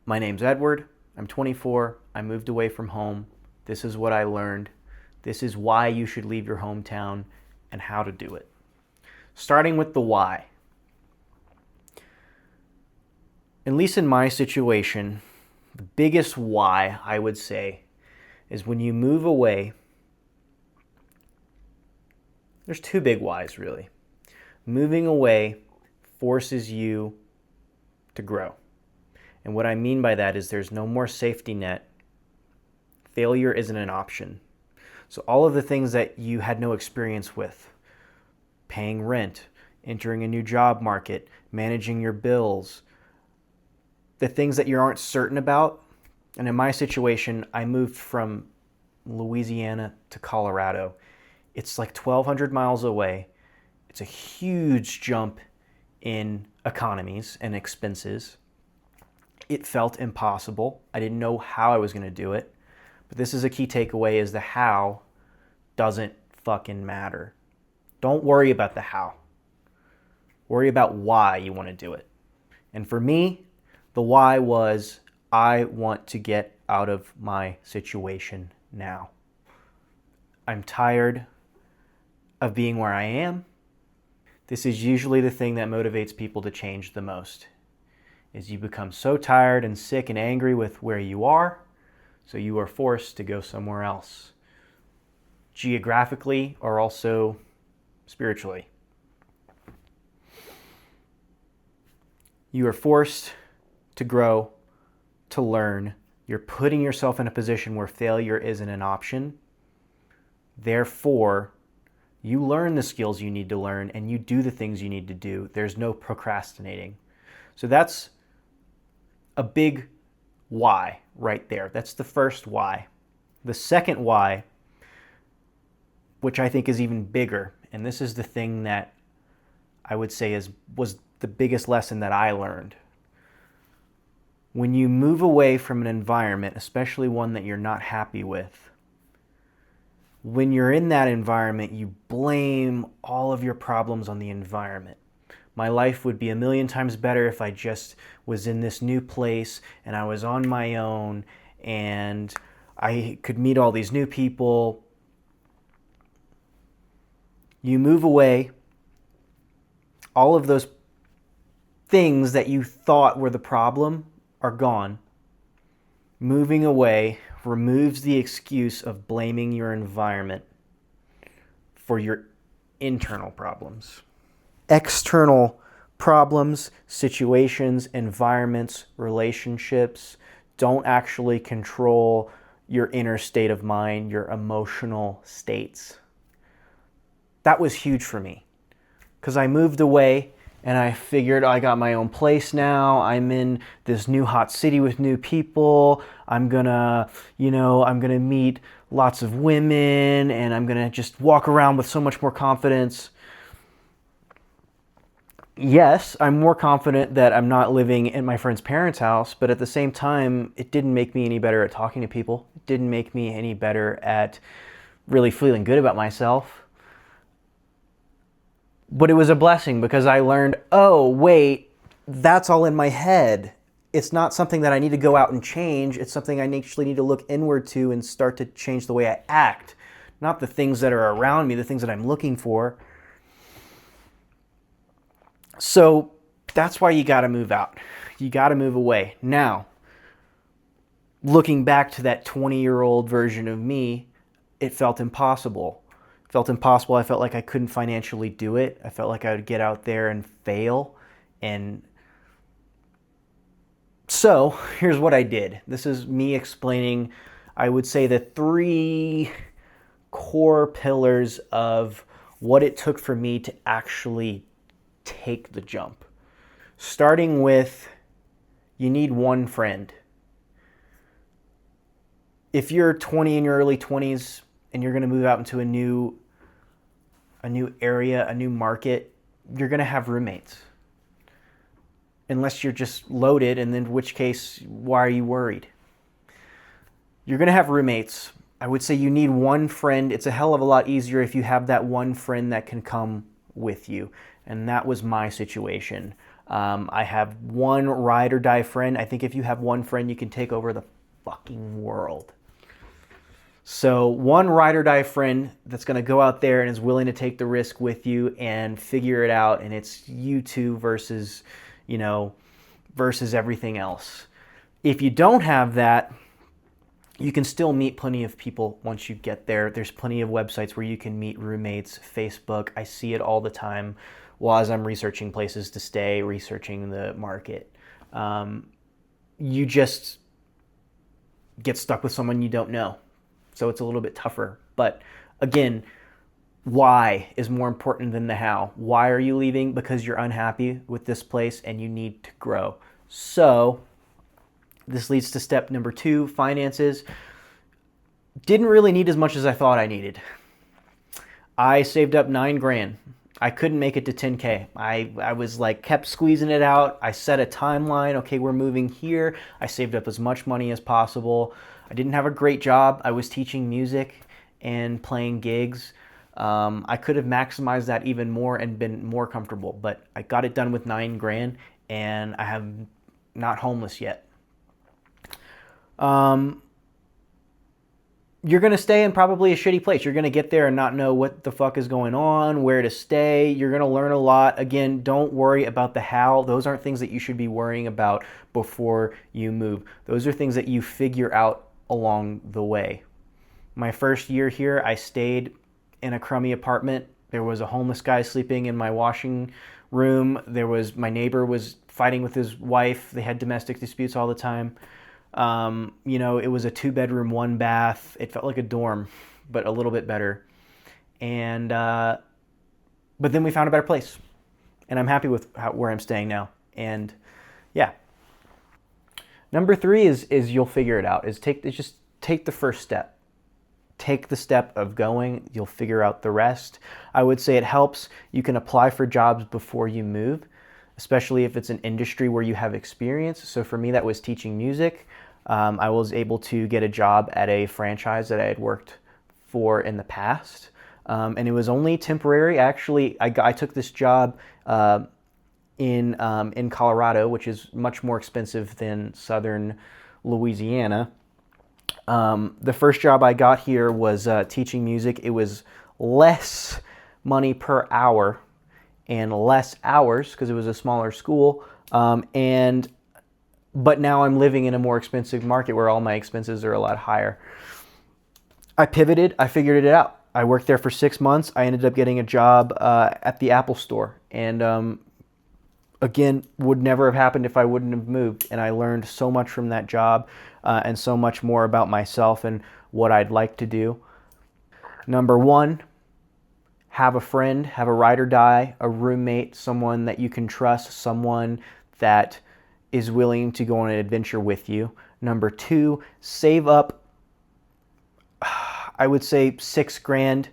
My name's Edward. I'm 24. I moved away from home. This is what I learned. This is why you should leave your hometown and how to do it. Starting with the why. At least in my situation, the biggest why, I would say, is when you move away, there's two big whys, really. Moving away forces you to grow. And what I mean by that is there's no more safety net. Failure isn't an option. So all of the things that you had no experience with, paying rent, entering a new job market, managing your bills, the things that you aren't certain about. And in my situation, I moved from Louisiana to Colorado. It's like 1,200 miles away. It's a huge jump in economies and expenses. It felt impossible. I didn't know how I was going to do it. But this is a key takeaway, is the how doesn't fucking matter. Don't worry about the how. Worry about why you want to do it. And for me, the why was I want to get out of my situation now. I'm tired of being where I am. This is usually the thing that motivates people to change the most, is you become so tired and sick and angry with where you are, so you are forced to go somewhere else, geographically or also spiritually. You are forced to grow, to learn. You're putting yourself in a position where failure isn't an option. Therefore, you learn the skills you need to learn and you do the things you need to do. There's no procrastinating. So that's a big why right there. That's the first why. The second why, which I think is even bigger, and this is the thing that I would say was the biggest lesson that I learned. When you move away from an environment, especially one that you're not happy with, when you're in that environment, you blame all of your problems on the environment. My life would be a million times better if I just was in this new place and I was on my own and I could meet all these new people. You move away, all of those things that you thought were the problem are gone. Moving away removes the excuse of blaming your environment for your internal problems. External problems, situations, environments, relationships don't actually control your inner state of mind, your emotional states. That was huge for me because I moved away and I figured I got my own place now. I'm in this new hot city with new people. I'm gonna meet lots of women and I'm gonna just walk around with so much more confidence. Yes, I'm more confident that I'm not living in my friend's parents' house, but at the same time, it didn't make me any better at talking to people. It didn't make me any better at really feeling good about myself. But it was a blessing because I learned, oh, wait, that's all in my head. It's not something that I need to go out and change. It's something I actually need to look inward to and start to change the way I act. Not the things that are around me, the things that I'm looking for. So that's why you got to move out. You got to move away. Now, looking back to that 20-year-old version of me, it felt impossible. I felt like I couldn't financially do it. I felt like I would get out there and fail. And so here's what I did. This is me explaining, I would say, the 3 core pillars of what it took for me to actually take the jump. Starting with, you need one friend. If you're 20 in your early 20s and you're going to move out into a new area, a new market, you're going to have roommates. Unless you're just loaded, and in which case, why are you worried? You're going to have roommates. I would say you need one friend. It's a hell of a lot easier if you have that one friend that can come with you. And that was my situation. I have one ride or die friend. I think if you have one friend, you can take over the fucking world. So one ride or die friend that's going to go out there and is willing to take the risk with you and figure it out. And it's you two versus, versus everything else. If you don't have that, you can still meet plenty of people once you get there. There's plenty of websites where you can meet roommates, Facebook. I see it all the time while as I'm researching places to stay, researching the market. You just get stuck with someone you don't know. So it's a little bit tougher. But again, why is more important than the how. Why are you leaving? Because you're unhappy with this place and you need to grow. So this leads to step number 2, finances. Didn't really need as much as I thought I needed. I saved up $9,000. I couldn't make it to 10K. I was like, kept squeezing it out. I set a timeline. Okay, we're moving here. I saved up as much money as possible. I didn't have a great job. I was teaching music and playing gigs. I could have maximized that even more and been more comfortable, but I got it done with $9,000 and I am not homeless yet. You're going to stay in probably a shitty place. You're going to get there and not know what the fuck is going on, where to stay. You're going to learn a lot. Again, don't worry about the how. Those aren't things that you should be worrying about before you move. Those are things that you figure out along the way. My first year here, I stayed in a crummy apartment. There was a homeless guy sleeping in my washing room. My neighbor was fighting with his wife. They had domestic disputes all the time. It was a 2-bedroom, 1-bath. It felt like a dorm, but a little bit better. And but then we found a better place, and I'm happy with where I'm staying now. And yeah. Number 3 is you'll figure it out. Just take the first step. Take the step of going. You'll figure out the rest. I would say it helps. You can apply for jobs before you move, especially if it's an industry where you have experience. So for me, that was teaching music. I was able to get a job at a franchise that I had worked for in the past. And it was only temporary. Actually, I took this job in Colorado, which is much more expensive than southern Louisiana. The first job I got here was teaching music. It was less money per hour and less hours because it was a smaller school. But now I'm living in a more expensive market where all my expenses are a lot higher. I pivoted. I figured it out. I worked there for 6 months. I ended up getting a job at the Apple Store. And again, would never have happened if I wouldn't have moved. And I learned so much from that job and so much more about myself and what I'd like to do. Number 1, have a friend, have a ride or die, a roommate, someone that you can trust, someone that is willing to go on an adventure with you. Number 2, save up, I would say $6,000,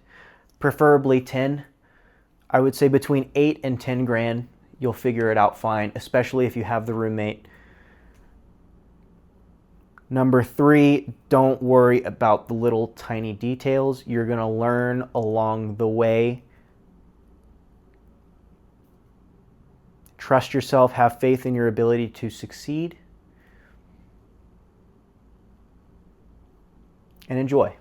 preferably 10. I would say between 8 and 10 grand, you'll figure it out fine, especially if you have the roommate. Number 3, don't worry about the little tiny details. You're going to learn along the way. Trust yourself, have faith in your ability to succeed, and enjoy.